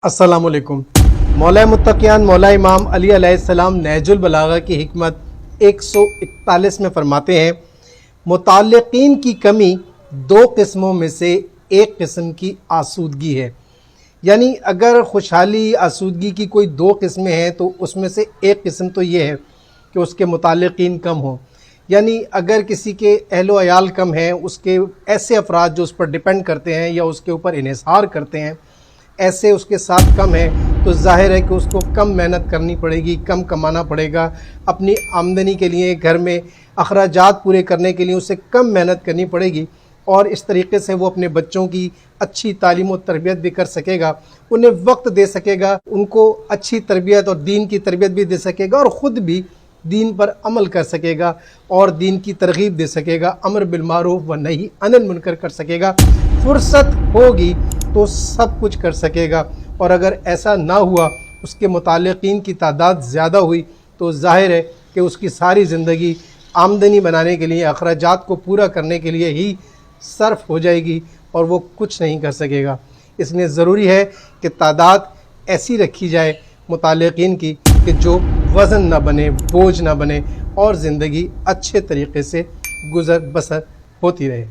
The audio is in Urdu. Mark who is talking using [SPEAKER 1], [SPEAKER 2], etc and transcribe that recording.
[SPEAKER 1] السلام علیکم۔ مولا متقیان مولا امام علی علیہ السلام نہج البلاغہ کی حکمت 141 میں فرماتے ہیں، متعلقین کی کمی دو قسموں میں سے ایک قسم کی آسودگی ہے۔ یعنی اگر خوشحالی آسودگی کی کوئی دو قسمیں ہیں تو اس میں سے ایک قسم تو یہ ہے کہ اس کے متعلقین کم ہوں۔ یعنی اگر کسی کے اہل و عیال کم ہیں، اس کے ایسے افراد جو اس پر ڈیپینڈ کرتے ہیں یا اس کے اوپر انحصار کرتے ہیں، ایسے اس کے ساتھ کم ہیں، تو ظاہر ہے کہ اس کو کم محنت کرنی پڑے گی، کم کمانا پڑے گا، اپنی آمدنی کے لیے، گھر میں اخراجات پورے کرنے کے لیے اسے کم محنت کرنی پڑے گی، اور اس طریقے سے وہ اپنے بچوں کی اچھی تعلیم و تربیت بھی کر سکے گا، انہیں وقت دے سکے گا، ان کو اچھی تربیت اور دین کی تربیت بھی دے سکے گا، اور خود بھی دین پر عمل کر سکے گا اور دین کی ترغیب دے سکے گا، امر بالمعروف و نہی عن المنکر کر سکے گا۔ فرصت ہوگی تو سب کچھ کر سکے گا، اور اگر ایسا نہ ہوا، اس کے متعلقین کی تعداد زیادہ ہوئی، تو ظاہر ہے کہ اس کی ساری زندگی آمدنی بنانے کے لیے، اخراجات کو پورا کرنے کے لیے ہی صرف ہو جائے گی اور وہ کچھ نہیں کر سکے گا۔ اس لیے ضروری ہے کہ تعداد ایسی رکھی جائے متعلقین کی کہ جو وزن نہ بنے، بوجھ نہ بنے، اور زندگی اچھے طریقے سے گزر بسر ہوتی رہے۔